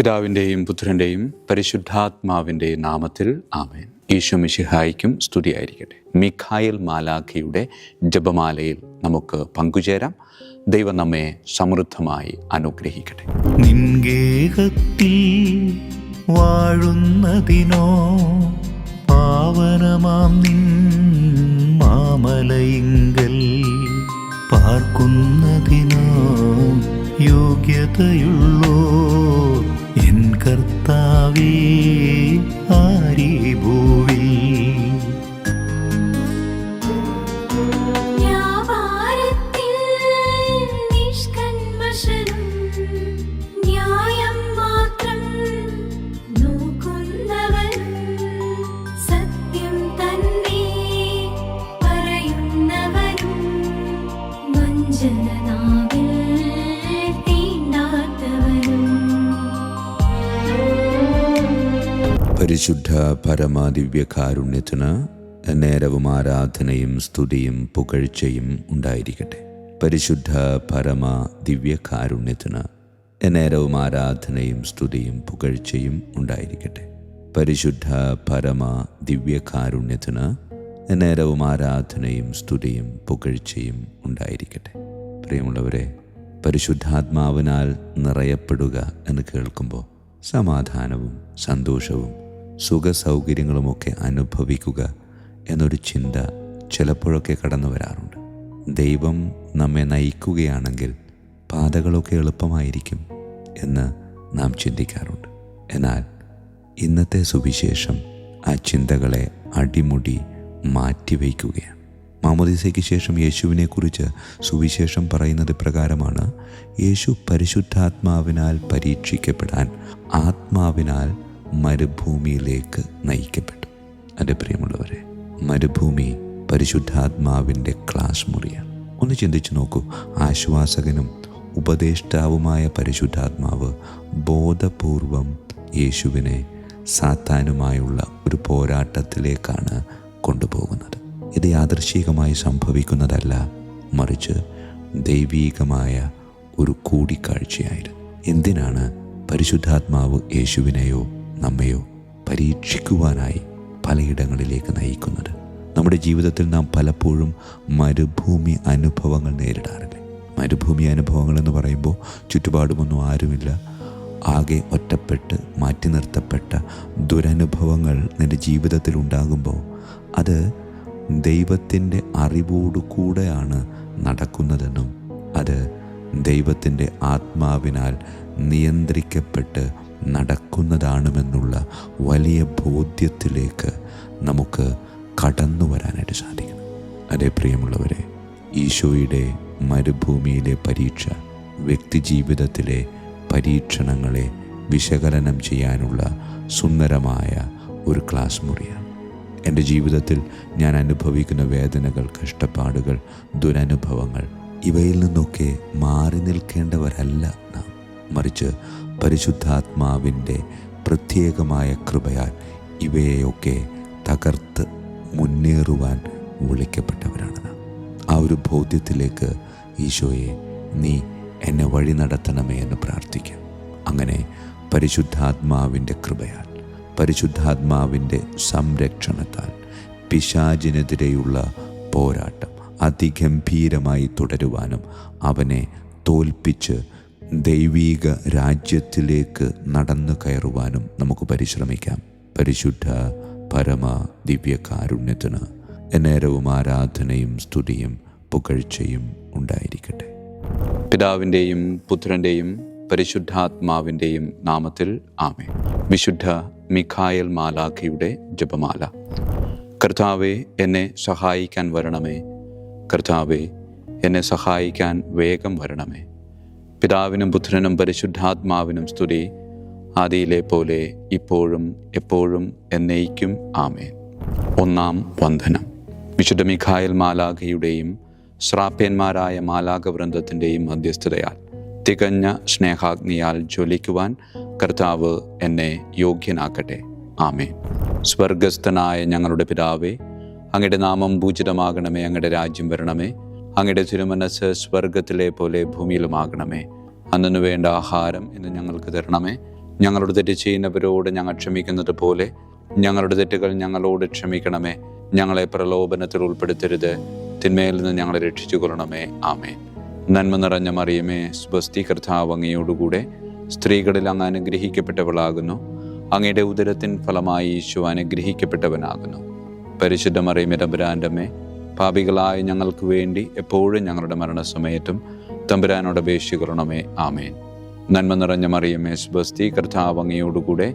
പിതാവിൻ്റെയും പുത്രൻ്റെയും പരിശുദ്ധാത്മാവിൻ്റെയും നാമത്തിൽ ആമേൻ. ഈശോ മിശിഹായ്ക്കും സ്തുതിയായിരിക്കട്ടെ. മിഖായേൽ മാലാഖയുടെ ജപമാലയിൽ നമുക്ക് പങ്കുചേരാം. ദൈവം നമ്മെ സമൃദ്ധമായി അനുഗ്രഹിക്കട്ടെ. നിൻഗേഹത്തിൽ വാഴുന്നതിനോ പാവനമാം നിൻ മാമലയിങ്കൽ പാർക്കുന്നതിനോ യോഗ്യതയുള്ളോ എൻ കർത്താവേ ആരീ ഭൂവിൽ. പരിശുദ്ധ പരമദിവ്യകാരുണ്യത്തിന് നേരവും ആരാധനയും സ്തുതിയും പുകഴ്ചയും ഉണ്ടായിരിക്കട്ടെ. പരിശുദ്ധ പരമദിവ്യകാരുണ്യത്തിന് നേരവും ആരാധനയും സ്തുതിയും പുകഴ്ചയും ഉണ്ടായിരിക്കട്ടെ. പരിശുദ്ധ പരമദിവ്യകാരുണ്യത്തിന് നേരവും ആരാധനയും സ്തുതിയും പുകഴ്ചയും ഉണ്ടായിരിക്കട്ടെ. പ്രിയമുള്ളവരെ, പരിശുദ്ധാത്മാവിനാൽ നിറയപ്പെടുക എന്ന് കേൾക്കുമ്പോൾ സമാധാനവും സന്തോഷവും സുഖസൗകര്യങ്ങളുമൊക്കെ അനുഭവിക്കുക എന്നൊരു ചിന്ത ചിലപ്പോഴൊക്കെ കടന്നു വരാറുണ്ട്. ദൈവം നമ്മെ നയിക്കുകയാണെങ്കിൽ പാതകളൊക്കെ എളുപ്പമായിരിക്കും എന്ന് നാം ചിന്തിക്കാറുണ്ട്. എന്നാൽ ഇന്നത്തെ സുവിശേഷം ആ ചിന്തകളെ അടിമുടി മാറ്റിവയ്ക്കുകയാണ്. മാമോദീസയ്ക്ക് ശേഷം യേശുവിനെക്കുറിച്ച് സുവിശേഷം പറയുന്നത് പ്രകാരമാണ്: യേശു പരിശുദ്ധാത്മാവിനാൽ പരീക്ഷിക്കപ്പെടാൻ ആത്മാവിനാൽ മരുഭൂമിയിലേക്ക് നയിക്കപ്പെട്ടു. എൻ്റെ പ്രിയമുള്ളവരെ, മരുഭൂമി പരിശുദ്ധാത്മാവിൻ്റെ ക്ലാസ് മുറിയാണ്. ഒന്ന് ചിന്തിച്ചു നോക്കൂ. ആശ്വാസകനും ഉപദേഷ്ടാവുമായ പരിശുദ്ധാത്മാവ് ബോധപൂർവം യേശുവിനെ സാത്താനുമായുള്ള ഒരു പോരാട്ടത്തിലേക്കാണ് കൊണ്ടുപോകുന്നത്. ഇത് യാദൃശ്ചികമായി സംഭവിക്കുന്നതല്ല, മറിച്ച് ദൈവീകമായ ഒരു കൂടിക്കാഴ്ചയായിരുന്നു. എന്തിനാണ് പരിശുദ്ധാത്മാവ് യേശുവിനെയോ നമ്മെയോ പരീക്ഷിക്കുവാനായി പലയിടങ്ങളിലേക്ക് നയിക്കുന്നത്? നമ്മുടെ ജീവിതത്തിൽ നാം പലപ്പോഴും മരുഭൂമി അനുഭവങ്ങൾ നേരിടാറില്ലേ? മരുഭൂമി അനുഭവങ്ങൾ എന്ന് പറയുമ്പോൾ ചുറ്റുപാടുമൊന്നും ആരുമില്ല, ആകെ ഒറ്റപ്പെട്ട് മാറ്റി നിർത്തപ്പെട്ട ദുരനുഭവങ്ങൾ നിൻ്റെ ജീവിതത്തിൽ ഉണ്ടാകുമ്പോൾ അത് ദൈവത്തിൻ്റെ അറിവോടുകൂടെയാണ് നടക്കുന്നതെന്നും അത് ദൈവത്തിൻ്റെ ആത്മാവിനാൽ നിയന്ത്രിക്കപ്പെട്ട് നടക്കുന്നതാണെന്നുള്ള വലിയ ബോധ്യത്തിലേക്ക് നമുക്ക് കടന്നു വരാനായിട്ട് സാധിക്കണം. അതേ പ്രിയമുള്ളവരെ, ഈശോയുടെ മരുഭൂമിയിലെ പരീക്ഷ വ്യക്തിജീവിതത്തിലെ പരീക്ഷണങ്ങളെ വിശകലനം ചെയ്യാനുള്ള സുന്ദരമായ ഒരു ക്ലാസ് മുറിയാണ്. എൻ്റെ ജീവിതത്തിൽ ഞാൻ അനുഭവിക്കുന്ന വേദനകൾ, കഷ്ടപ്പാടുകൾ, ദുരനുഭവങ്ങൾ, ഇവയിൽ നിന്നൊക്കെ മാറി നിൽക്കേണ്ടവരല്ല നാം, മറിച്ച് പരിശുദ്ധാത്മാവിൻ്റെ പ്രത്യേകമായ കൃപയാൽ ഇവയെയൊക്കെ തകർത്ത് മുന്നേറുവാൻ വിളിക്കപ്പെട്ടവരാണ് നാം. ആ ഒരു ബോധ്യത്തിലേക്ക് ഈശോയെ, നീ എന്നെ വഴി നടത്തണമേ എന്ന് പ്രാർത്ഥിക്കാം. അങ്ങനെ പരിശുദ്ധാത്മാവിൻ്റെ കൃപയാൽ, പരിശുദ്ധാത്മാവിൻ്റെ സംരക്ഷണത്താൽ പിശാചിനെതിരെയുള്ള പോരാട്ടം അതിഗംഭീരമായി തുടരുവാനും അവനെ തോൽപ്പിച്ച് ദൈവീക രാജ്യത്തിലേക്ക് നടന്നു കയറുവാനും നമുക്ക് പരിശ്രമിക്കാം. പരിശുദ്ധ പരമ ദിവ്യകാരുണ്യത്തിന് എന്നേരവും ആരാധനയും സ്തുതിയും പുകഴ്ചയും ഉണ്ടായിരിക്കട്ടെ. പിതാവിൻ്റെയും പുത്രൻ്റെയും പരിശുദ്ധാത്മാവിൻ്റെയും നാമത്തിൽ ആമേൻ. വിശുദ്ധ മിഖായേൽ മാലാഖയുടെ ജപമാല. കർത്താവേ, എന്നെ സഹായിക്കാൻ വരണമേ. കർത്താവേ, എന്നെ സഹായിക്കാൻ വേഗം വരണമേ. പിതാവിനും പുത്രനും പരിശുദ്ധാത്മാവിനും സ്തുതി, ആദിയിലെ പോലെ ഇപ്പോഴും എപ്പോഴും എന്നേക്കും ആമേൻ. ഒന്നാം വന്ദനം. വിശുദ്ധ മിഖായേൽ മാലാഖയുടെയും ശ്രാപ്യന്മാരായ മാലാഖവൃന്ദത്തിൻ്റെയും മധ്യസ്ഥതയാൽ തികഞ്ഞ സ്നേഹാഗ്നിയാൽ ജ്വലിക്കുവാൻ കർത്താവ് എന്നെ യോഗ്യനാക്കട്ടെ. ആമേൻ. സ്വർഗസ്ഥനായ ഞങ്ങളുടെ പിതാവേ, അങ്ങയുടെ നാമം പൂജിതമാകണമേ. അങ്ങയുടെ രാജ്യം വരണമേ. അങ്ങയുടെ തിരുമനസ്സ് സ്വർഗത്തിലെ പോലെ ഭൂമിയിലുമാകണമേ. അന്നു വേണ്ട ആഹാരം ഇന്ന് ഞങ്ങൾക്ക് തരണമേ. ഞങ്ങളുടെ തെറ്റ് ചെയ്യുന്നവരോട് ഞങ്ങൾ ക്ഷമിക്കുന്നത് പോലെ ഞങ്ങളുടെ തെറ്റുകൾ ഞങ്ങളോട് ക്ഷമിക്കണമേ. ഞങ്ങളെ പ്രലോഭനത്തിൽ ഉൾപ്പെടുത്തരുത്, തിന്മയിൽ നിന്ന് ഞങ്ങളെ രക്ഷിച്ചു കൊള്ളണമേ. ആമേൻ. നന്മ നിറഞ്ഞ മറിയമേ, സ്വസ്തി, കർത്താവ് അങ്ങയോടുകൂടെ സ്ത്രീകളിൽ അങ്ങ് അനുഗ്രഹിക്കപ്പെട്ടവളാകുന്നു. അങ്ങയുടെ ഉദരത്തിൻ ഫലമായി ഈശോ അനുഗ്രഹിക്കപ്പെട്ടവനാകുന്നു. പരിശുദ്ധ മറിയമേ, തമ്പുരാൻ്റെ അമ്മേ, പാപികളായ ഞങ്ങൾക്ക് വേണ്ടി എപ്പോഴും ഞങ്ങളുടെ മരണസമയത്തും തമ്പുരാനോട് അപേക്ഷിക്കണമേ. ആമേൻ. നന്മ നിറഞ്ഞ മറിയമേ, സ്വസ്തി, കർത്താവ് അങ്ങയോടുകൂടെ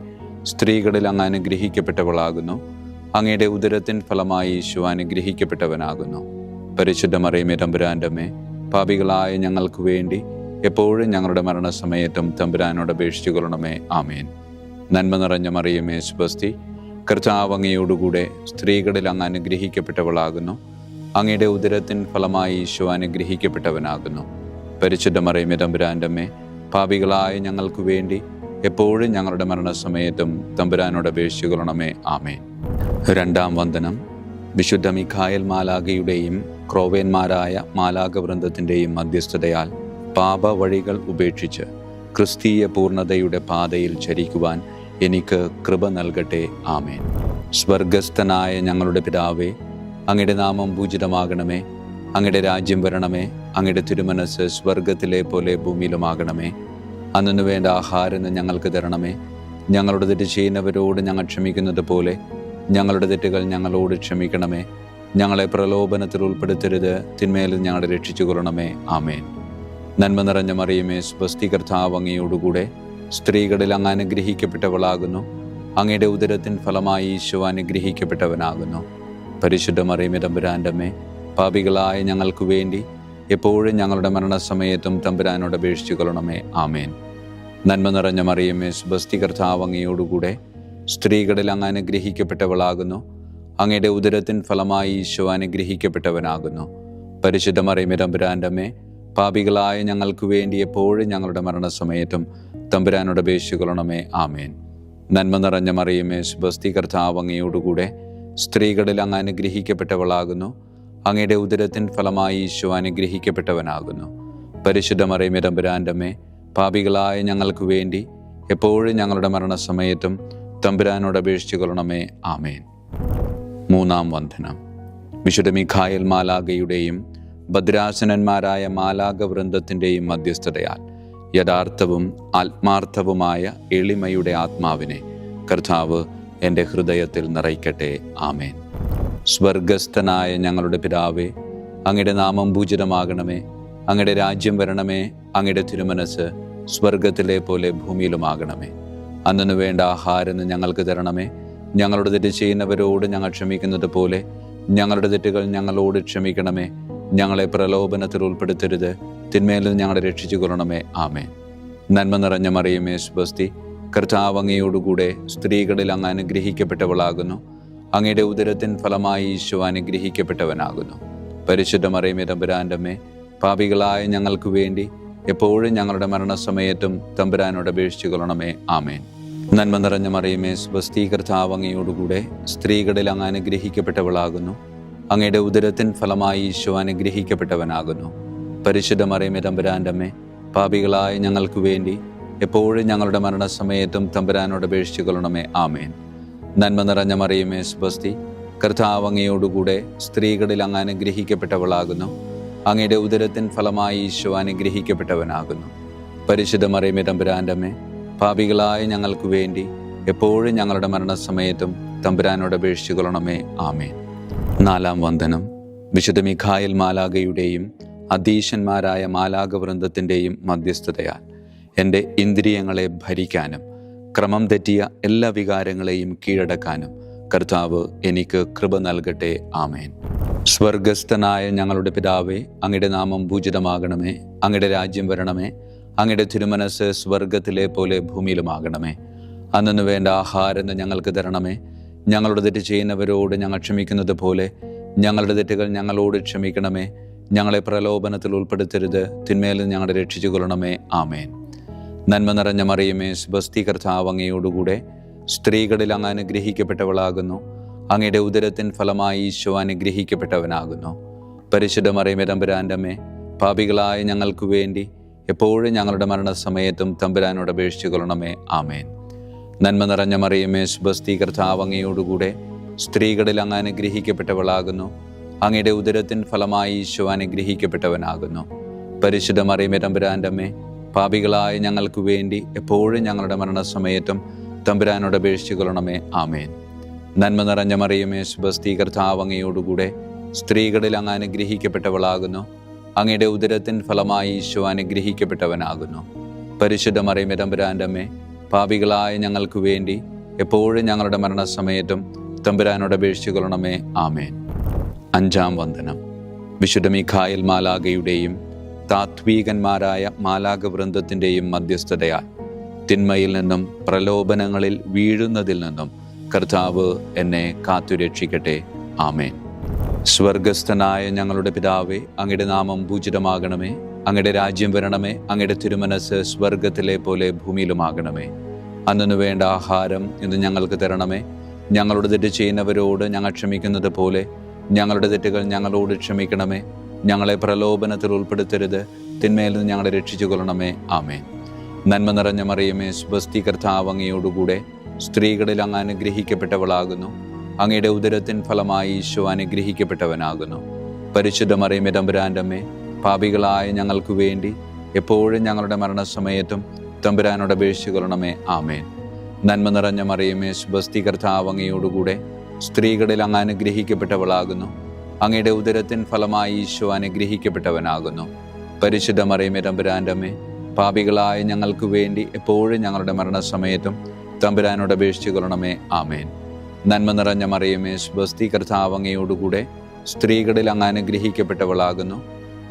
സ്ത്രീകളിൽ അങ്ങ് അനുഗ്രഹിക്കപ്പെട്ടവളാകുന്നു. അങ്ങയുടെ ഉദരത്തിൻ ഫലമായി ഈശോ അനുഗ്രഹിക്കപ്പെട്ടവനാകുന്നു. പരിശുദ്ധ മറിയമേ, തമ്പുരാൻ്റെ അമ്മേ, പാപികളായ ഞങ്ങൾക്ക് വേണ്ടി എപ്പോഴും ഞങ്ങളുടെ മരണസമയത്തും തമ്പുരാനോട് അപേക്ഷിച്ചുകൊള്ളണമേ. ആമേൻ. നന്മ നിറഞ്ഞ മറിയമേ, സ്വസ്തി, കർത്താവ് അങ്ങയോടുകൂടെ സ്ത്രീകളിൽ അങ്ങ് അനുഗ്രഹിക്കപ്പെട്ടവളാകുന്നു. അങ്ങയുടെ ഉദരത്തിൻ ഫലമായി ഈശോ അനുഗ്രഹിക്കപ്പെട്ടവനാകുന്നു. പരിശുദ്ധ മറിയമേ, തമ്പുരാൻ്റെ അമ്മേ, പാപികളായ ഞങ്ങൾക്ക് വേണ്ടി എപ്പോഴും ഞങ്ങളുടെ മരണസമയത്തും തമ്പുരാനോട് അപേക്ഷിച്ചുകൊള്ളണമേ. ആമേൻ. രണ്ടാം വന്ദനം. വിശുദ്ധ മിഖായേൽ മാലാഖയുടെയും ക്രോവേന്മാരായ മാലാഖവൃന്ദത്തിൻ്റെയും മധ്യസ്ഥതയാൽ പാപ വഴികൾ ഉപേക്ഷിച്ച് ക്രിസ്തീയ പൂർണ്ണതയുടെ പാതയിൽ ചരിക്കുവാൻ എനിക്ക് കൃപ നൽകട്ടെ. ആമേൻ. സ്വർഗസ്ഥനായ ഞങ്ങളുടെ പിതാവേ, അങ്ങയുടെ നാമം പൂജിതമാകണമേ. അങ്ങയുടെ രാജ്യം വരണമേ. അങ്ങയുടെ തിരുമനസ് സ്വർഗത്തിലെ പോലെ ഭൂമിയിലുമാകണമേ. അന്നു വേണ്ട ആഹാരം ഞങ്ങൾക്ക് തരണമേ. ഞങ്ങളുടെ തെറ്റ് ചെയ്യുന്നവരോട് ഞങ്ങൾ ക്ഷമിക്കുന്നത് പോലെ ഞങ്ങളുടെ തെറ്റുകൾ ഞങ്ങളോട് ക്ഷമിക്കണമേ. ഞങ്ങളെ പ്രലോഭനത്തിൽ ഉൾപ്പെടുത്തരുത്, തിന്മയിൽ ഞങ്ങളെ രക്ഷിച്ചു കൊള്ളണമേ. ആമേൻ. നന്മ നിറഞ്ഞ മറിയമേ, സ്വസ്തി, കർത്താവ് അങ്ങയോടുകൂടെ സ്ത്രീകളിൽ അങ്ങ് അനുഗ്രഹിക്കപ്പെട്ടവളാകുന്നു. അങ്ങയുടെ ഉദരത്തിൻ ഫലമായി ഈശോ അനുഗ്രഹിക്കപ്പെട്ടവനാകുന്നു. പരിശുദ്ധ മറിയമേ, തമ്പുരാൻ്റെ അമ്മേ, പാപികളായ ഞങ്ങൾക്ക് വേണ്ടി എപ്പോഴും ഞങ്ങളുടെ മരണസമയത്തും തമ്പുരാനോട് അപേക്ഷിച്ചു കൊള്ളണമേ. ആമേൻ. നന്മ നിറഞ്ഞ മറിയമേ, സ്വസ്തി, കർത്താവ് അങ്ങയോടുകൂടെ സ്ത്രീകളിൽ അങ്ങ് അനുഗ്രഹിക്കപ്പെട്ടവളാകുന്നു. അങ്ങയുടെ ഉദരത്തിൻ ഫലമായി ഈശോ അനുഗ്രഹിക്കപ്പെട്ടവനാകുന്നു. പരിശുദ്ധ മറിയമേ, തമ്പുരാൻ്റെ അമ്മേ, പാപികളായ ഞങ്ങൾക്ക് വേണ്ടി എപ്പോഴും ഞങ്ങളുടെ മരണസമയത്തും തമ്പുരാനോട് അപേക്ഷിച്ചു കൊള്ളണമേ. ആമേൻ. നന്മ നിറഞ്ഞ മറിയമേ, സ്വസ്തി, കർത്താവ് അങ്ങയോടുകൂടെ സ്ത്രീകളിൽ അങ്ങ് അനുഗ്രഹിക്കപ്പെട്ടവളാകുന്നു. അങ്ങയുടെ ഉദരത്തിൻ ഫലമായി ഈശോ അനുഗ്രഹിക്കപ്പെട്ടവനാകുന്നു. പരിശുദ്ധ മറിയമേ, തമ്പുരാൻ്റെ അമ്മേ, പാപികളായ ഞങ്ങൾക്ക് വേണ്ടി എപ്പോഴും ഞങ്ങളുടെ മരണസമയത്തും തമ്പുരാനോട് അപേക്ഷിച്ചു കൊള്ളണമേ. ആമേൻ. മൂന്നാം വന്ദനം. വിശുദ്ധ മിഖായേൽ മാലാഖയുടെയും ഭദ്രാസനന്മാരായ മാലാഖവൃന്ദത്തിൻ്റെയും മധ്യസ്ഥതയാൽ യഥാർത്ഥവും ആത്മാർത്ഥവുമായ എളിമയുടെ ആത്മാവിനെ കർത്താവ് എൻ്റെ ഹൃദയത്തിൽ നിറയ്ക്കട്ടെ. ആമേൻ. സ്വർഗസ്ഥനായ ഞങ്ങളുടെ പിതാവേ, അങ്ങയുടെ നാമം പൂജിതമാകണമേ. അങ്ങയുടെ രാജ്യം വരണമേ. അങ്ങയുടെ തിരുമനസ് സ്വർഗത്തിലെ പോലെ ഭൂമിയിലുമാകണമേ. അന്നു വേണ്ട ആഹാരം ഞങ്ങൾക്ക് തരണമേ. ഞങ്ങളുടെ തെറ്റ് ചെയ്യുന്നവരോട് ഞങ്ങൾ ക്ഷമിക്കുന്നത് പോലെ ഞങ്ങളുടെ തെറ്റുകൾ ഞങ്ങളോട് ക്ഷമിക്കണമേ. ഞങ്ങളെ പ്രലോഭനത്തിൽ ഉൾപ്പെടുത്തരുത്, തിന്മയിൽ നിന്ന് ഞങ്ങളെ രക്ഷിച്ചു കൊള്ളണമേ. ആമേൻ. നന്മ നിറഞ്ഞ മറിയമേ, സ്വസ്തി, കർത്താവ് അങ്ങയോടുകൂടെ സ്ത്രീകളിൽ അങ്ങ് അനുഗ്രഹിക്കപ്പെട്ടവളാകുന്നു. അങ്ങയുടെ ഉദരത്തിൻ ഫലമായി ഈശോ അനുഗ്രഹിക്കപ്പെട്ടവനാകുന്നു. പരിശുദ്ധ മറിയമേ, തമ്പുരാൻ്റെ അമ്മേ, പാപികളായ ഞങ്ങൾക്ക് വേണ്ടി എപ്പോഴും ഞങ്ങളുടെ മരണസമയത്തും തമ്പുരാനോട് അപേക്ഷിച്ചു കൊള്ളണമേ. ആമേൻ. നന്മ നിറഞ്ഞ മറിയമേ, സ്വസ്തി, കർത്താവ് അങ്ങയോടുകൂടെ സ്ത്രീകളിൽ അങ്ങ് അനുഗ്രഹിക്കപ്പെട്ടവളാകുന്നു. അങ്ങയുടെ ഉദരത്തിൻ ഫലമായി ഈശോ അനുഗ്രഹിക്കപ്പെട്ടവനാകുന്നു. പരിശുദ്ധ മറിയമേ, തമ്പുരാൻ്റെ അമ്മേ, പാപികളായ ഞങ്ങൾക്ക് വേണ്ടി എപ്പോഴും ഞങ്ങളുടെ മരണസമയത്തും തമ്പുരാനോട് അപേക്ഷിച്ചു കൊള്ളണമേ. ആമേൻ. നന്മ നിറഞ്ഞ മറിയമേ, സ്വസ്തി, കർത്താവ് അങ്ങയോടുകൂടെ സ്ത്രീകളിൽ അങ്ങ് അനുഗ്രഹിക്കപ്പെട്ടവളാകുന്നു. അങ്ങയുടെ ഉദരത്തിൻ ഫലമായി ഈശോ അനുഗ്രഹിക്കപ്പെട്ടവനാകുന്നു. പരിശുദ്ധ മറിയമേ, തമ്പുരാൻ്റെ അമ്മേ, പാപികളായ ഞങ്ങൾക്ക് വേണ്ടി എപ്പോഴും ഞങ്ങളുടെ മരണസമയത്തും തമ്പുരാനോട് അപേക്ഷിച്ചു കൊള്ളണമേ. ആമേൻ. നാലാം വന്ദനം. വിശുദ്ധ മിഖായേൽ മാലാഖയുടെയും അധീശന്മാരായ മാലാഖവൃന്ദത്തിൻ്റെയും മധ്യസ്ഥതയാൽ എൻ്റെ ഇന്ദ്രിയങ്ങളെ ഭരിക്കാനും ക്രമം തെറ്റിയ എല്ലാ വികാരങ്ങളെയും കീഴടക്കാനും കർത്താവ് എനിക്ക് കൃപ നൽകട്ടെ. ആമേൻ. സ്വർഗസ്ഥനായ ഞങ്ങളുടെ പിതാവേ, അങ്ങയുടെ നാമം പൂജിതമാകണമേ. അങ്ങയുടെ രാജ്യം വരണമേ. അങ്ങയുടെ തിരുമനസ് സ്വർഗത്തിലെ പോലെ ഭൂമിയിലുമാകണമേ. അന്നു വേണ്ട ആഹാരം ഞങ്ങൾക്ക് തരണമേ. ഞങ്ങളുടെ തെറ്റ് ചെയ്യുന്നവരോട് ഞങ്ങൾ ക്ഷമിക്കുന്നത് പോലെ ഞങ്ങളുടെ തെറ്റുകൾ ഞങ്ങളോട് ക്ഷമിക്കണമേ. ഞങ്ങളെ പ്രലോഭനത്തിൽ ഉൾപ്പെടുത്തരുത്, തിന്മയിൽ ഞങ്ങളെ രക്ഷിച്ചു കൊള്ളണമേ. ആമേൻ. നന്മ നിറഞ്ഞ മറിയമേ, സ്വസ്തി, കർത്താവ് അങ്ങയോടുകൂടെ സ്ത്രീകളിൽ അങ്ങ് അനുഗ്രഹിക്കപ്പെട്ടവളാകുന്നു. അങ്ങയുടെ ഉദരത്തിൻ ഫലമായി ഈശോ അനുഗ്രഹിക്കപ്പെട്ടവനാകുന്നു. പരിശുദ്ധ മറിയമേ, തമ്പുരാൻ്റെ അമ്മേ, പാപികളായ ഞങ്ങൾക്ക് വേണ്ടി എപ്പോഴും ഞങ്ങളുടെ മരണസമയത്തും തമ്പുരാനോട് അപേക്ഷിച്ചു കൊള്ളണമേ. ആമേൻ. നന്മ നിറഞ്ഞ മറിയമേ, സുബസ്തി, കർത്താവ് അങ്ങയോടുകൂടെ സ്ത്രീകളിൽ അങ്ങ് അനുഗ്രഹിക്കപ്പെട്ടവളാകുന്നു. അങ്ങയുടെ ഉദരത്തിൻ ഫലമായി ഈശോ അനുഗ്രഹിക്കപ്പെട്ടവനാകുന്നു. പരിശുദ്ധ മറിയമേ, തമ്പുരാൻ്റെ അമ്മേ, പാപികളായ ഞങ്ങൾക്ക് വേണ്ടി എപ്പോഴും ഞങ്ങളുടെ മരണസമയത്തും തമ്പുരാനോട് അപേക്ഷിച്ചു കൊള്ളണമേ. ആമേൻ. നന്മ നിറഞ്ഞ മറിയമേ, സുബസ്തി, കർത്താവ് അങ്ങയോടുകൂടെ സ്ത്രീകളിൽ അങ്ങ് അനുഗ്രഹിക്കപ്പെട്ടവളാകുന്നു. അങ്ങയുടെ ഉദരത്തിൻ ഫലമായി ഈശോ അനുഗ്രഹിക്കപ്പെട്ടവനാകുന്നു. പരിശുദ്ധ മറിയമേ, തമ്പുരാൻ്റെ അമ്മേ, പാപികളായ ഞങ്ങൾക്ക് വേണ്ടി എപ്പോഴും ഞങ്ങളുടെ മരണസമയത്തും തമ്പുരാനോട് അപേക്ഷിച്ചു കൊള്ളണമേ. ആമേൻ. അഞ്ചാം വന്ദനം. വിശുദ്ധ മീഖായേൽ മാലാഖയുടെയും താത്വീകന്മാരായ മാലാഖ വൃന്ദത്തിൻ്റെയും മധ്യസ്ഥതയാൽ തിന്മയിൽ നിന്നും പ്രലോഭനങ്ങളിൽ വീഴുന്നതിൽ നിന്നും കർത്താവ് എന്നെ കാത്തുരക്ഷിക്കട്ടെ. ആമേൻ. സ്വർഗസ്ഥനായ ഞങ്ങളുടെ പിതാവേ, അങ്ങയുടെ നാമം പൂജിതമാകണമേ. അങ്ങയുടെ രാജ്യം വരണമേ. അങ്ങയുടെ തിരുമനസ് സ്വർഗത്തിലെ പോലെ ഭൂമിയിലുമാകണമേ. അന്നു വേണ്ട ആഹാരം ഇന്ന് ഞങ്ങൾക്ക് തരണമേ. ഞങ്ങളുടെ തെറ്റ് ചെയ്യുന്നവരോട് ഞങ്ങൾ ക്ഷമിക്കുന്നത് പോലെ ഞങ്ങളുടെ തെറ്റുകൾ ഞങ്ങളോട് ക്ഷമിക്കണമേ. ഞങ്ങളെ പ്രലോഭനത്തിൽ ഉൾപ്പെടുത്തരുത്, തിന്മയിൽ നിന്ന് ഞങ്ങളെ രക്ഷിച്ചു കൊള്ളണമേ. ആമേൻ. നന്മ നിറഞ്ഞ മറിയമേ, സുബസ്തി, കർത്താവ് അങ്ങയോടുകൂടെ സ്ത്രീകളിൽ അങ്ങ് അനുഗ്രഹിക്കപ്പെട്ടവളാകുന്നു. അങ്ങയുടെ ഉദരത്തിൻ ഫലമായി ഈശോ അനുഗ്രഹിക്കപ്പെട്ടവനാകുന്നു. പരിശുദ്ധ മറിയമേ, തമ്പുരാൻ്റെ അമ്മേ, പാപികളായ ഞങ്ങൾക്ക് വേണ്ടി എപ്പോഴും ഞങ്ങളുടെ മരണസമയത്തും തമ്പുരാനോട് അപേക്ഷിച്ചു കൊള്ളണമേ. ആമേൻ. നന്മ നിറഞ്ഞ മറിയമേ, സുബസ്തി, കർത്താവ് അങ്ങയോടുകൂടെ സ്ത്രീകളിൽ അങ്ങ് അനുഗ്രഹിക്കപ്പെട്ടവളാകുന്നു. അങ്ങയുടെ ഉദരത്തിൻ ഫലമായി ഈശോ അനുഗ്രഹിക്കപ്പെട്ടവനാകുന്നു. പരിശുദ്ധ മറിയമേ, തമ്പുരാൻ്റെ അമ്മേ, പാപികളായ ഞങ്ങൾക്ക് വേണ്ടി എപ്പോഴും ഞങ്ങളുടെ മരണസമയത്തും തമ്പുരാനോട് അപേക്ഷിച്ചു കൊള്ളണമേ. ആമേൻ. നന്മ നിറഞ്ഞ മറിയമേ, സുബസ്തി, കർത്താവ് അങ്ങയോടുകൂടെ സ്ത്രീകളിൽ അങ്ങ് അനുഗ്രഹിക്കപ്പെട്ടവളാകുന്നു.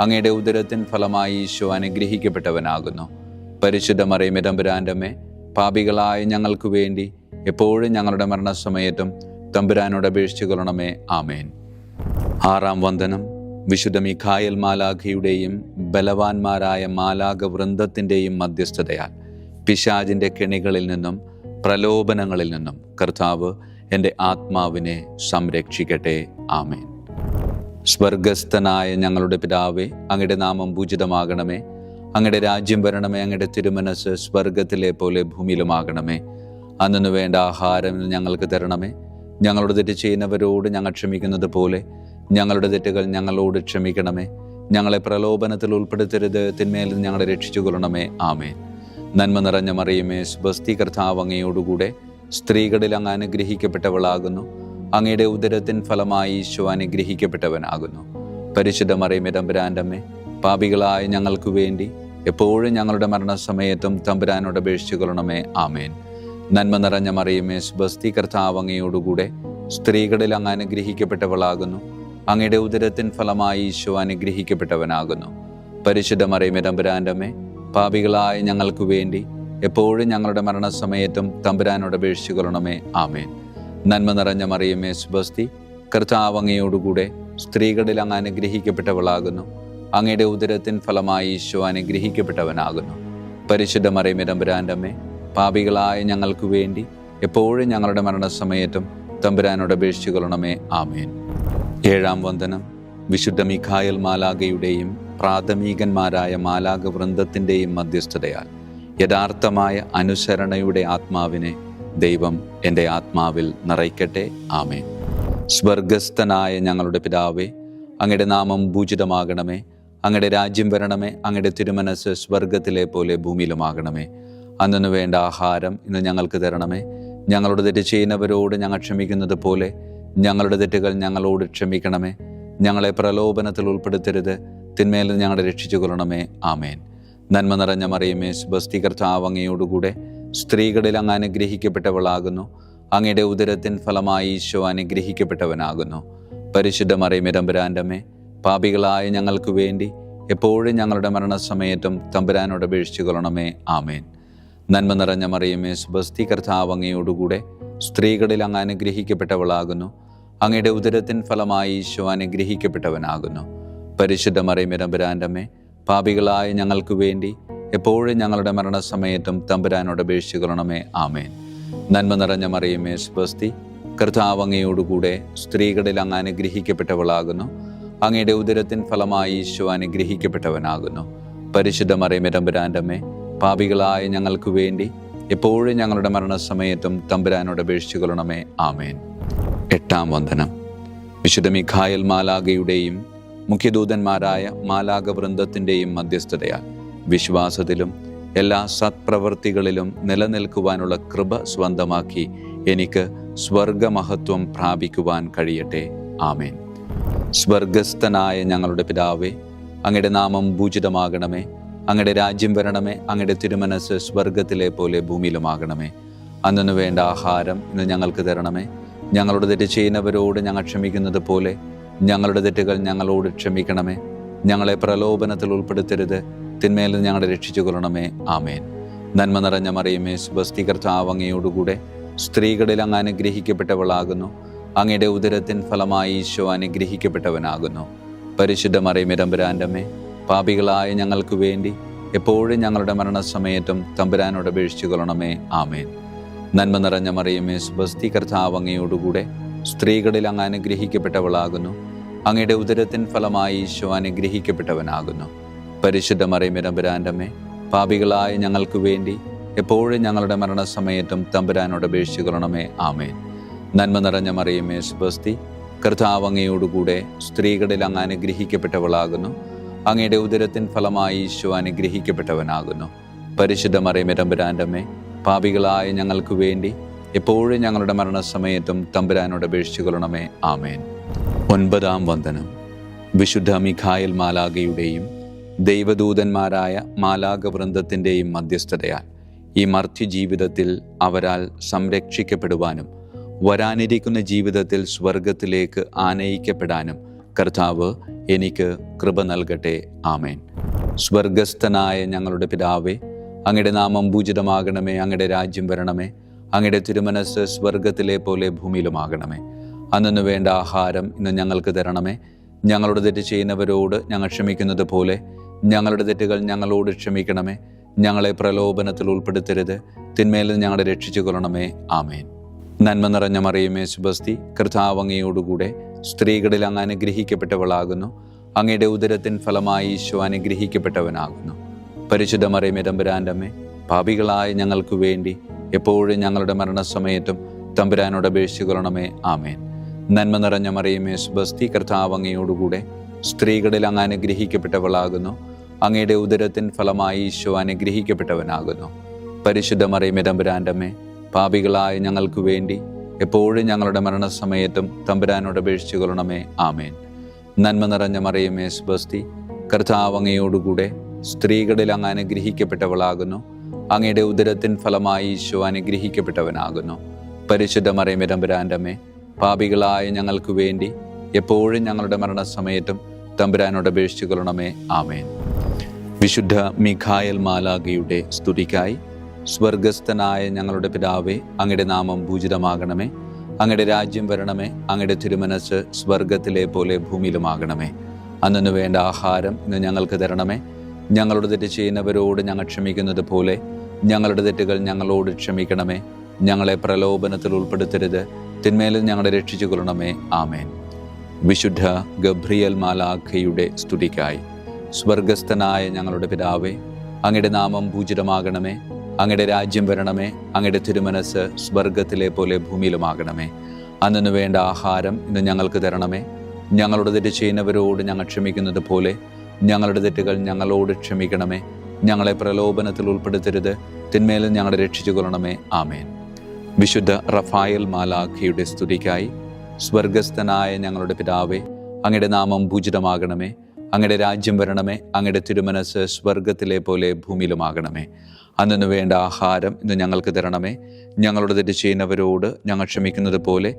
അങ്ങയുടെ ഉദരത്തിൻ ഫലമായി ഈശോ അനുഗ്രഹിക്കപ്പെട്ടവനാകുന്നു. പരിശുദ്ധ മറിയമേ, തമ്പുരാൻ്റെ അമ്മേ, പാപികളായ ഞങ്ങൾക്ക് വേണ്ടി എപ്പോഴും ഞങ്ങളുടെ മരണസമയത്തും തമ്പുരാനോട് അപേക്ഷിച്ചു കൊള്ളണമേ. ആമേൻ. ആറാം വന്ദനം. വിശുദ്ധ മീഖായേൽ മാലാഖയുടെയും ബലവാന്മാരായ മാലാഖ വൃന്ദത്തിൻ്റെയും മധ്യസ്ഥതയാൽ പിശാചിൻ്റെ കെണികളിൽ നിന്നും പ്രലോഭനങ്ങളിൽ നിന്നും കർത്താവ് എൻ്റെ ആത്മാവിനെ സംരക്ഷിക്കട്ടെ. ആമേൻ. സ്വർഗസ്ഥനായ ഞങ്ങളുടെ പിതാവേ, അങ്ങയുടെ നാമം പൂജിതമാകണമേ. അങ്ങയുടെ രാജ്യം വരണമേ. അങ്ങയുടെ തിരുമനസ് സ്വർഗത്തിലെ പോലെ ഭൂമിയിലുമാകണമേ. അന്നു വേണ്ട ആഹാരം ഞങ്ങൾക്ക് തരണമേ. ഞങ്ങളോട് തെറ്റ് ചെയ്യുന്നവരോട് ഞങ്ങൾ ക്ഷമിക്കുന്നത് പോലെ ഞങ്ങളുടെ തെറ്റുകൾ ഞങ്ങളോട് ക്ഷമിക്കണമേ. ഞങ്ങളെ പ്രലോഭനത്തിൽ ഉൾപ്പെടുത്തരുത്, തിന്മയിൽ നിന്ന് ഞങ്ങളെ രക്ഷിച്ചു കൊള്ളണമേ. ആമേൻ. നന്മ നിറഞ്ഞ മറിയമേ, സുബസ്തി, കർത്താവ് അങ്ങയോടുകൂടെ സ്ത്രീകളിൽ അങ്ങ് അനുഗ്രഹിക്കപ്പെട്ടവളാകുന്നു. അങ്ങയുടെ ഉദരത്തിൻ ഫലമായി ഈശോ അനുഗ്രഹിക്കപ്പെട്ടവനാകുന്നു. പരിശുദ്ധ മറിയമേ, തമ്പുരാൻ്റെ അമ്മേ, പാപികളായ ഞങ്ങൾക്ക് വേണ്ടി എപ്പോഴും ഞങ്ങളുടെ മരണസമയത്തും തമ്പുരാനോട് അപേക്ഷിച്ചു കൊള്ളണമേ. ആമേൻ. നന്മ നിറഞ്ഞ മറിയമേ, സുബസ്തി, കർത്താവ് അങ്ങയോടുകൂടെ സ്ത്രീകളിൽ അങ്ങ് അനുഗ്രഹിക്കപ്പെട്ടവളാകുന്നു. അങ്ങയുടെ ഉദരത്തിൻ ഫലമായി ഈശോ അനുഗ്രഹിക്കപ്പെട്ടവനാകുന്നു. പരിശുദ്ധ മറിയമേ, തമ്പുരാൻ്റെ അമ്മേ, പാപികളായ ഞങ്ങൾക്ക് വേണ്ടി എപ്പോഴും ഞങ്ങളുടെ മരണസമയത്തും തമ്പുരാനോട് അപേക്ഷിച്ചു കൊള്ളണമേ. ആമേൻ. നന്മ നിറഞ്ഞ മറിയമേ, സുബസ്തി, കർത്താവ് അങ്ങയോടുകൂടെ സ്ത്രീകളിൽ അങ്ങ് അനുഗ്രഹിക്കപ്പെട്ടവളാകുന്നു. അങ്ങയുടെ ഉദരത്തിൻ ഫലമായി ഈശോ അനുഗ്രഹിക്കപ്പെട്ടവനാകുന്നു. പരിശുദ്ധ മറിയമേ, തമ്പുരാൻ്റെ അമ്മേ, പാപികളായ ഞങ്ങൾക്ക് വേണ്ടി എപ്പോഴും ഞങ്ങളുടെ മരണസമയത്തും തമ്പുരാനോട് അപേക്ഷിച്ചു കൊള്ളണമേ. ആമേൻ. ഏഴാം വന്ദനം. വിശുദ്ധ മീഖായേൽ മാലാഖയുടെയും പ്രാഥമികന്മാരായ മാലാഖ വൃന്ദത്തിൻ്റെയും മധ്യസ്ഥതയാൽ യഥാർത്ഥമായ അനുസരണയുടെ ആത്മാവിനെ ദൈവം എൻ്റെ ആത്മാവിൽ നിറയ്ക്കട്ടെ. ആമേൻ. സ്വർഗസ്ഥനായ ഞങ്ങളുടെ പിതാവേ, അങ്ങയുടെ നാമം പൂജിതമാകണമേ. അങ്ങയുടെ രാജ്യം വരണമേ. അങ്ങയുടെ തിരുമനസ് സ്വർഗത്തിലെ പോലെ ഭൂമിയിലുമാകണമേ. അന്നു വേണ്ട ആഹാരം ഇന്ന് ഞങ്ങൾക്ക് തരണമേ. ഞങ്ങളോട് തെറ്റ് ചെയ്യുന്നവരോട് ഞങ്ങൾ ക്ഷമിക്കുന്നത് പോലെ ഞങ്ങളുടെ തെറ്റുകൾ ഞങ്ങളോട് ക്ഷമിക്കണമേ. ഞങ്ങളെ പ്രലോഭനത്തിൽ ഉൾപ്പെടുത്തരുത്, തിന്മയിൽ നിന്ന് ഞങ്ങളെ രക്ഷിച്ചു കൊള്ളണമേ. ആമേൻ. നന്മ നിറഞ്ഞ മറിയമേ, സുബസ്തി, കർത്താവ് അങ്ങയോടുകൂടെ സ്ത്രീകളിൽ അങ്ങ് അനുഗ്രഹിക്കപ്പെട്ടവളാകുന്നു. അങ്ങയുടെ ഉദരത്തിൻ ഫലമായി ഈശോ അനുഗ്രഹിക്കപ്പെട്ടവനാകുന്നു. പരിശുദ്ധ മറിയമേ, തമ്പുരാൻ്റെ അമ്മേ, പാപികളായ ഞങ്ങൾക്ക് വേണ്ടി എപ്പോഴും ഞങ്ങളുടെ മരണസമയത്തും തമ്പുരാനോട് അപേക്ഷിച്ചു കൊള്ളണമേ. ആമേൻ. നന്മ നിറഞ്ഞ മറിയമേ, സുബസ്തി, കർത്താവ് അങ്ങയോടുകൂടെ സ്ത്രീകളിൽ അങ്ങ് അനുഗ്രഹിക്കപ്പെട്ടവളാകുന്നു. അങ്ങയുടെ ഉദരത്തിൻ ഫലമായി ഈശോ അനുഗ്രഹിക്കപ്പെട്ടവനാകുന്നു. പരിശുദ്ധ മറിയമേ, തമ്പുരാൻ്റെ അമ്മേ, പാപികളായ ഞങ്ങൾക്ക് വേണ്ടി എപ്പോഴും ഞങ്ങളുടെ മരണസമയത്തും തമ്പുരാനോട് അപേക്ഷിച്ചു കൊള്ളണമേ. ആമേൻ. നന്മ നിറഞ്ഞ മറിയമേ, സുബസ്തി, കർത്താവ് അങ്ങയോടുകൂടെ സ്ത്രീകളിൽ അങ്ങ് അനുഗ്രഹിക്കപ്പെട്ടവളാകുന്നു. അങ്ങയുടെ ഉദരത്തിൻ ഫലമായി ഈശോ അനുഗ്രഹിക്കപ്പെട്ടവനാകുന്നു. പരിശുദ്ധ മറിയമേ തമ്പുരാൻ്റെ അമ്മേ, പാപികളായ ഞങ്ങൾക്ക് വേണ്ടി എപ്പോഴും ഞങ്ങളുടെ മരണസമയത്തും തമ്പുരാനോട് അപേക്ഷിച്ചു കൊള്ളണമേ. ആമേൻ. 8-ാം വന്ദനം. വിശുദ്ധ മിഖായേൽ മാലാഖയുടെയും മുഖ്യദൂതന്മാരായ മാലാഖ വൃന്ദത്തിൻ്റെയും മധ്യസ്ഥതയാൽ വിശ്വാസത്തിലും എല്ലാ സത്പ്രവൃത്തികളിലും നിലനിൽക്കുവാനുള്ള കൃപ സ്വന്തമാക്കി എനിക്ക് സ്വർഗമഹത്വം പ്രാപിക്കുവാൻ കഴിയട്ടെ. ആമേൻ. സ്വർഗസ്ഥനായ ഞങ്ങളുടെ പിതാവേ, അങ്ങയുടെ നാമം പൂജിതമാകണമേ. അങ്ങയുടെ രാജ്യം വരണമേ. അങ്ങയുടെ തിരുമനസ് സ്വർഗത്തിലെ പോലെ ഭൂമിയിലുമാകണമേ. അന്നു വേണ്ട ആഹാരം ഇന്ന് ഞങ്ങൾക്ക് തരണമേ. ഞങ്ങളുടെ തെറ്റ് ചെയ്യുന്നവരോട് ഞങ്ങൾ ക്ഷമിക്കുന്നത് പോലെ ഞങ്ങളുടെ തെറ്റുകൾ ഞങ്ങളോട് ക്ഷമിക്കണമേ. ഞങ്ങളെ പ്രലോഭനത്തിൽ ഉൾപ്പെടുത്തരുത്, തിന്മയിൽ നിന്ന് ഞങ്ങളെ രക്ഷിച്ചു കൊള്ളണമേ. ആമേൻ. നന്മ നിറഞ്ഞ മറിയമേ, സ്വസ്തി, കർത്താവ് അങ്ങയോടുകൂടെ സ്ത്രീകളിൽ അങ്ങ് അനുഗ്രഹിക്കപ്പെട്ടവളാകുന്നു. അങ്ങയുടെ ഉദരത്തിൻ ഫലമായി ഈശോ അനുഗ്രഹിക്കപ്പെട്ടവനാകുന്നു. പരിശുദ്ധ മറിയമേ തമ്പുരാൻ്റെ അമ്മേ, പാപികളായ ഞങ്ങൾക്ക് വേണ്ടി എപ്പോഴും ഞങ്ങളുടെ മരണസമയത്തും തമ്പുരാനോട് അപേക്ഷിച്ചു കൊള്ളണമേ. ആമേൻ. നന്മ നിറഞ്ഞ മറിയമേ, സ്വസ്തി, കർത്താവ് അങ്ങയോടുകൂടെ സ്ത്രീകളിൽ അങ്ങ് അനുഗ്രഹിക്കപ്പെട്ടവളാകുന്നു. അങ്ങയുടെ ഉദരത്തിൻ ഫലമായി ഈശോ അനുഗ്രഹിക്കപ്പെട്ടവനാകുന്നു. പരിശുദ്ധ മറിയമേ തമ്പുരാൻ്റെ അമ്മേ, പാപികളായ ഞങ്ങൾക്ക് വേണ്ടി എപ്പോഴും ഞങ്ങളുടെ മരണസമയത്തും തമ്പുരാനോട് അപേക്ഷിച്ചു കൊള്ളണമേ. ആമേൻ. നന്മ നിറഞ്ഞ മറിയമേ, സ്വസ്തി, കർത്താവ് അങ്ങയോടുകൂടെ സ്ത്രീകളിൽ അങ്ങ് അനുഗ്രഹിക്കപ്പെട്ടവളാകുന്നു. അങ്ങയുടെ ഉദരത്തിൻ ഫലമായി ഈശോ അനുഗ്രഹിക്കപ്പെട്ടവനാകുന്നു. പരിശുദ്ധ മറിയമേ തമ്പുരാൻ്റെ അമ്മേ, പാപികളായ ഞങ്ങൾക്ക് വേണ്ടി എപ്പോഴും ഞങ്ങളുടെ മരണസമയത്തും തമ്പുരാനോട് അപേക്ഷിച്ചു കൊള്ളണമേ. ആമേൻ. 9-ാം വന്ദനം. വിശുദ്ധ മിഖായേൽ മാലാഖയുടെയും ദൈവദൂതന്മാരായ മാലാഖ വൃന്ദത്തിൻ്റെയും മധ്യസ്ഥതയാൽ ഈ മർത്യ ജീവിതത്തിൽ അവരാൽ സംരക്ഷിക്കപ്പെടുവാനും വരാനിരിക്കുന്ന ജീവിതത്തിൽ സ്വർഗത്തിലേക്ക് ആനയിക്കപ്പെടാനും കർത്താവ് എനിക്ക് കൃപ നൽകട്ടെ. ആമേൻ. സ്വർഗസ്ഥനായ ഞങ്ങളുടെ പിതാവേ, അങ്ങയുടെ നാമം പൂജിതമാകണമേ. അങ്ങയുടെ രാജ്യം വരണമേ. അങ്ങയുടെ തിരുമനസ് സ്വർഗത്തിലെ പോലെ ഭൂമിയിലുമാകണമേ. അന്നു വേണ്ട ആഹാരം ഇന്ന് ഞങ്ങൾക്ക് തരണമേ. ഞങ്ങളുടെ തെറ്റ് ചെയ്യുന്നവരോട് ഞങ്ങൾ ക്ഷമിക്കുന്നത് പോലെ ഞങ്ങളുടെ തെറ്റുകൾ ഞങ്ങളോട് ക്ഷമിക്കണമേ. ഞങ്ങളെ പ്രലോഭനത്തിൽ ഉൾപ്പെടുത്തരുത്, തിന്മയിൽ നിന്ന് ഞങ്ങളെ രക്ഷിച്ചു കൊള്ളണമേ. ആമേൻ. നന്മ നിറഞ്ഞ മറിയമേ, സ്വസ്തി, കർത്താവ് അങ്ങയോടുകൂടെ സ്ത്രീകളിൽ അങ്ങ് അനുഗ്രഹിക്കപ്പെട്ടവളാകുന്നു. അങ്ങയുടെ ഉദരത്തിൻ ഫലമായി ഈശോ അനുഗ്രഹിക്കപ്പെട്ടവനാകുന്നു. പരിശുദ്ധ മറിയമേ തമ്പുരാൻ്റെ അമ്മേ, പാപികളായ ഞങ്ങൾക്ക് വേണ്ടി എപ്പോഴും ഞങ്ങളുടെ മരണസമയത്തും തമ്പുരാനോട് അപേക്ഷിച്ചു കൊള്ളണമേ. ആമേൻ. നന്മ നിറഞ്ഞ മറിയമേ, സ്വസ്തി, കർത്താവ് അങ്ങയോടുകൂടെ സ്ത്രീകളിൽ അങ്ങ് അനുഗ്രഹിക്കപ്പെട്ടവളാകുന്നു. അങ്ങയുടെ ഉദരത്തിൻ ഫലമായി ഈശോ അനുഗ്രഹിക്കപ്പെട്ടവനാകുന്നു. പരിശുദ്ധ മറിയമേ തമ്പുരാൻ്റെ അമ്മേ, പാപികളായ ഞങ്ങൾക്ക് വേണ്ടി എപ്പോഴും ഞങ്ങളുടെ മരണസമയത്തും തമ്പുരാനോട് അപേക്ഷിച്ചു കൊള്ളണമേ. ആമേൻ. നന്മ നിറഞ്ഞ മറിയമേ, സ്വസ്തി, കർത്താവ് അങ്ങയോടുകൂടെ സ്ത്രീകളിൽ അങ്ങ് അനുഗ്രഹിക്കപ്പെട്ടവളാകുന്നു. അങ്ങയുടെ ഉദരത്തിൻ ഫലമായി ഈശോ അനുഗ്രഹിക്കപ്പെട്ടവനാകുന്നു. പരിശുദ്ധ മറിയമേ തമ്പുരാൻ്റെ അമ്മേ, പാപികളായ ഞങ്ങൾക്ക് വേണ്ടി എപ്പോഴും ഞങ്ങളുടെ മരണസമയത്തും തമ്പുരാനോട് അപേക്ഷിച്ചു കൊള്ളണമേ. ആമേൻ. വിശുദ്ധ മിഖായേൽ മാലാഖയുടെ സ്തുതിക്കായി സ്വർഗസ്ഥനായ ഞങ്ങളുടെ പിതാവേ, അങ്ങയുടെ നാമം പൂജിതമാകണമേ. അങ്ങയുടെ രാജ്യം വരണമേ. അങ്ങയുടെ തിരുമനസ് സ്വർഗത്തിലെ പോലെ ഭൂമിയിലുമാകണമേ. അന്നു വേണ്ട ആഹാരം ഇന്ന് ഞങ്ങൾക്ക് തരണമേ. ഞങ്ങളുടെ തെറ്റ് ചെയ്യുന്നവരോട് ഞങ്ങൾ ക്ഷമിക്കുന്നത് പോലെ ഞങ്ങളുടെ തെറ്റുകൾ ഞങ്ങളോട് ക്ഷമിക്കണമേ. ഞങ്ങളെ പ്രലോഭനത്തിൽ ഉൾപ്പെടുത്തരുത്, തിന്മയിൽ ഞങ്ങളെ രക്ഷിച്ചു കൊള്ളണമേ. ആമേൻ. വിശുദ്ധ ഗബ്രിയേൽ മാലാഖയുടെ സ്തുതിക്കായി സ്വർഗസ്ഥനായ ഞങ്ങളുടെ പിതാവേ, അങ്ങയുടെ നാമം പൂജിതമാകണമേ. അങ്ങയുടെ രാജ്യം വരണമേ. അങ്ങയുടെ തിരുമനസ് സ്വർഗത്തിലെ പോലെ ഭൂമിയിലുമാകണമേ. അന്നു വേണ്ട ആഹാരം ഇന്ന് ഞങ്ങൾക്ക് തരണമേ. ഞങ്ങളുടെ തെറ്റ് ചെയ്യുന്നവരോട് ഞങ്ങൾ ക്ഷമിക്കുന്നത് പോലെ ഞങ്ങളുടെ തെറ്റുകൾ ഞങ്ങളോട് ക്ഷമിക്കണമേ. ഞങ്ങളെ പ്രലോഭനത്തിൽ ഉൾപ്പെടുത്തരുത്, തിന്മയിൽ ഞങ്ങളെ രക്ഷിച്ചു കൊള്ളണമേ. ആമേൻ. വിശുദ്ധ റഫായേൽ മാലാഖയുടെ സ്തുതിക്കായി സ്വർഗസ്ഥനായ ഞങ്ങളുടെ പിതാവേ, അങ്ങയുടെ നാമം പൂജിതമാകണമേ. അങ്ങയുടെ രാജ്യം വരണമേ. അങ്ങയുടെ തിരുമനസ് സ്വർഗത്തിലെ പോലെ ഭൂമിയിലുമാകണമേ. അന്നു വേണ്ട ആഹാരം ഇന്ന് ഞങ്ങൾക്ക് തരണമേ. ഞങ്ങളുടെ തെറ്റ് ചെയ്യുന്നവരോട് ഞങ്ങൾ ക്ഷമിക്കുന്നത് പോലെ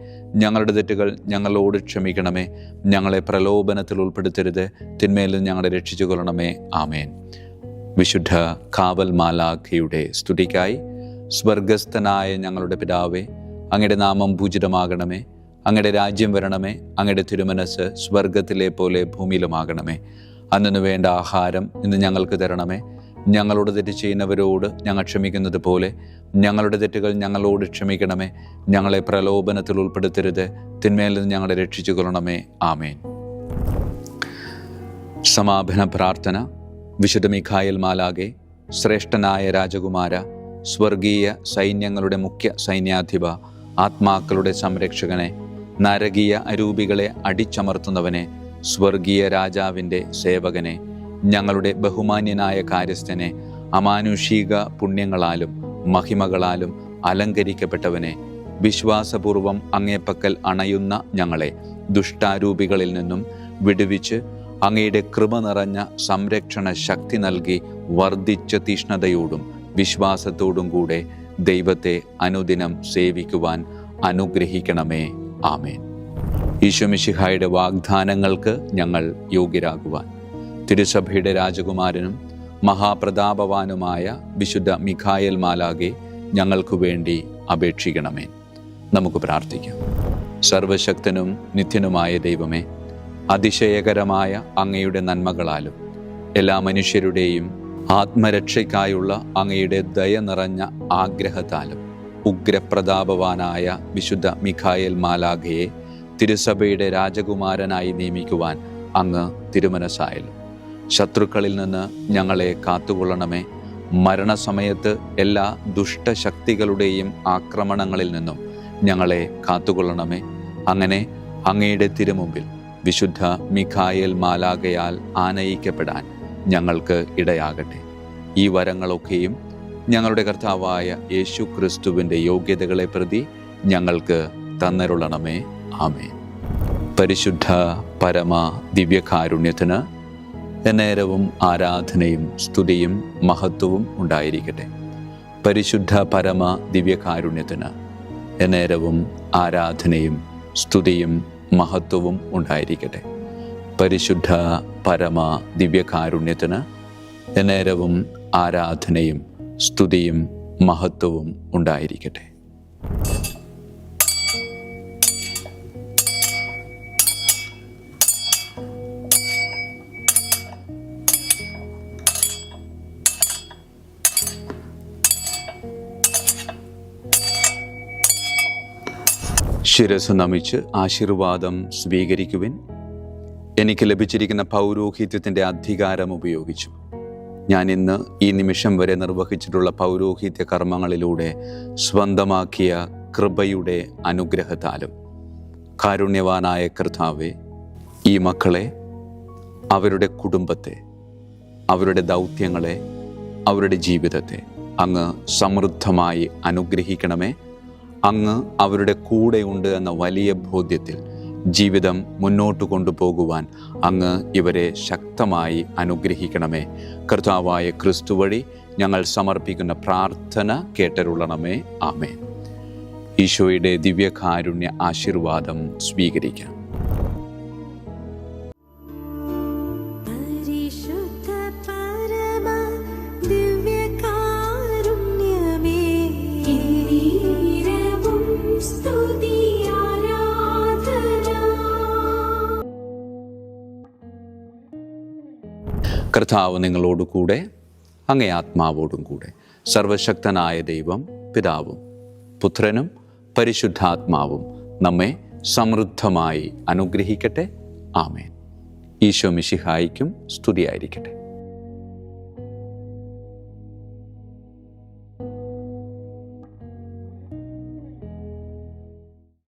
ഞങ്ങളുടെ തെറ്റുകൾ ഞങ്ങളോട് ക്ഷമിക്കണമേ. ഞങ്ങളെ പ്രലോഭനത്തിൽ ഉൾപ്പെടുത്തരുത്, തിന്മയിൽ നിന്ന് ഞങ്ങളെ രക്ഷിച്ചു കൊള്ളണമേ. ആമേൻ. വിശുദ്ധ കാവൽ മാലാഖയുടെ സ്തുതിക്കായി സ്വർഗസ്ഥനായ ഞങ്ങളുടെ പിതാവേ, അങ്ങയുടെ നാമം പൂജിതമാകണമേ. അങ്ങയുടെ രാജ്യം വരണമേ. അങ്ങയുടെ തിരുമനസ് സ്വർഗത്തിലെ പോലെ ഭൂമിയിലുമാകണമേ. അന്നു വേണ്ട ആഹാരം ഇന്ന് ഞങ്ങൾക്ക് തരണമേ. ഞങ്ങളോട് തെറ്റ് ചെയ്യുന്നവരോട് ഞങ്ങൾ ക്ഷമിക്കുന്നത് പോലെ ഞങ്ങളുടെ തെറ്റുകൾ ഞങ്ങളോട് ക്ഷമിക്കണമേ. ഞങ്ങളെ പ്രലോഭനത്തിൽ ഉൾപ്പെടുത്തരുത്, തിന്മയിൽ നിന്ന് ഞങ്ങളെ രക്ഷിച്ചു കൊള്ളണമേ. ആമേൻ. സമാപന പ്രാർത്ഥന. വിശുദ്ധ മിഖായേൽ മാലാകെ, ശ്രേഷ്ഠനായ രാജകുമാര, സ്വർഗീയ സൈന്യങ്ങളുടെ മുഖ്യ സൈന്യാധിപ, ആത്മാക്കളുടെ സംരക്ഷകനെ, നരകീയ അരൂപികളെ അടിച്ചമർത്തുന്നവനെ, സ്വർഗീയ രാജാവിൻ്റെ സേവകനെ, ഞങ്ങളുടെ ബഹുമാന്യനായ കാര്യസ്ഥനെ, അമാനുഷിക പുണ്യങ്ങളാലും മഹിമകളാലും അലങ്കരിക്കപ്പെട്ടവനെ, വിശ്വാസപൂർവം അങ്ങേപ്പക്കൽ അണയുന്ന ഞങ്ങളെ ദുഷ്ടാരൂപികളിൽ നിന്നും വിടുവിച്ച് അങ്ങയുടെ കൃപ നിറഞ്ഞ സംരക്ഷണ ശക്തി നൽകി വർദ്ധിച്ച തീഷ്ണതയോടും വിശ്വാസത്തോടും കൂടെ ദൈവത്തെ അനുദിനം സേവിക്കുവാൻ അനുഗ്രഹിക്കണമേ. ആമേൻ. ഈശോ മിശിഹായുടെ വാഗ്ദാനങ്ങൾക്ക് ഞങ്ങൾ യോഗ്യരാകുവാൻ തിരുസഭയുടെ രാജകുമാരനും മഹാപ്രതാപവാനുമായ വിശുദ്ധ മിഖായേൽ മാലാകെ ഞങ്ങൾക്ക് വേണ്ടി അപേക്ഷിക്കണമേ. നമുക്ക് പ്രാർത്ഥിക്കാം. സർവശക്തനും നിത്യനുമായ ദൈവമേ, അതിശയകരമായ അങ്ങയുടെ നന്മകളാലും എല്ലാ മനുഷ്യരുടെയും ആത്മരക്ഷയ്ക്കായുള്ള അങ്ങയുടെ ദയ നിറഞ്ഞ ആഗ്രഹത്താലും ഉഗ്രപ്രതാപവാനായ വിശുദ്ധ മിഖായേൽ മാലാഖയെ തിരുസഭയുടെ രാജകുമാരനായി നിയമിക്കുവാൻ അങ്ങ് തിരുമനസ്സായല്ലോ. ശത്രുക്കളിൽ നിന്ന് ഞങ്ങളെ കാത്തുകൊള്ളണമേ. മരണസമയത്ത് എല്ലാ ദുഷ്ടശക്തികളുടെയും ആക്രമണങ്ങളിൽ നിന്നും ഞങ്ങളെ കാത്തുകൊള്ളണമേ. അങ്ങനെ അങ്ങയുടെ തിരുമുമ്പിൽ വിശുദ്ധ മിഖായേൽ മാലാഖയാൽ ആനയിക്കപ്പെടാൻ ഞങ്ങൾക്ക് ഇടയാകട്ടെ. ഈ വരങ്ങളൊക്കെയും ഞങ്ങളുടെ കർത്താവായ യേശു ക്രിസ്തുവിൻ്റെ യോഗ്യതകളെ പ്രതി ഞങ്ങൾക്ക് തന്നരുളണമേ. ആമേൻ. പരിശുദ്ധ പരമ ദിവ്യകാരുണ്യത്തിന് എന്നേരവും ആരാധനയും സ്തുതിയും മഹത്വവും ഉണ്ടായിരിക്കട്ടെ. പരിശുദ്ധ പരമ ദിവ്യകാരുണ്യത്തിന് എന്നേരവും ആരാധനയും സ്തുതിയും മഹത്വവും ഉണ്ടായിരിക്കട്ടെ. പരിശുദ്ധ പരമ ദിവ്യകാരുണ്യത്തിന് എന്നേരവും ആരാധനയും സ്തുതിയും മഹത്വവും ഉണ്ടായിരിക്കട്ടെ. ശിരസ് നമിച്ച് ആശീർവാദം സ്വീകരിക്കുവിൻ. എനിക്ക് ലഭിച്ചിരിക്കുന്ന പൗരോഹിത്യത്തിൻ്റെ അധികാരം ഉപയോഗിച്ചു ഞാൻ ഇന്ന് ഈ നിമിഷം വരെ നിർവഹിച്ചിട്ടുള്ള പൗരോഹിത്യ കർമ്മങ്ങളിലൂടെ സ്വന്തമാക്കിയ കൃപയുടെ അനുഗ്രഹത്താലും കാരുണ്യവാനായ കർത്താവേ, ഈ മക്കളെ, അവരുടെ കുടുംബത്തെ, അവരുടെ ദൗത്യങ്ങളെ, അവരുടെ ജീവിതത്തെ അങ്ങ് സമൃദ്ധമായി അനുഗ്രഹിക്കണമേ. അങ്ങ് അവരുടെ കൂടെയുണ്ട് എന്ന വലിയ ബോധ്യത്തിൽ ജീവിതം മുന്നോട്ട് കൊണ്ടുപോകുവാൻ അങ്ങ് ഇവരെ ശക്തമായി അനുഗ്രഹിക്കണമേ. കർത്താവായ ക്രിസ്തു വഴി ഞങ്ങൾ സമർപ്പിക്കുന്ന പ്രാർത്ഥന കേട്ടരുളണമേ. ആമേൻ. ഈശോയുടെ ദിവ്യകാരുണ്യ ആശീർവാദം സ്വീകരിക്കാം. കർത്താവ് നിങ്ങളോട് കൂടെ, അങ്ങേ ആത്മാവോടും കൂടെ. സർവശക്തനായ ദൈവം പിതാവും പുത്രനും പരിശുദ്ധാത്മാവും നമ്മെ സമൃദ്ധമായി അനുഗ്രഹിക്കട്ടെ. ആമേൻ. ഈശോ മിശിഹായിക്കും സ്തുതിയായിരിക്കട്ടെ.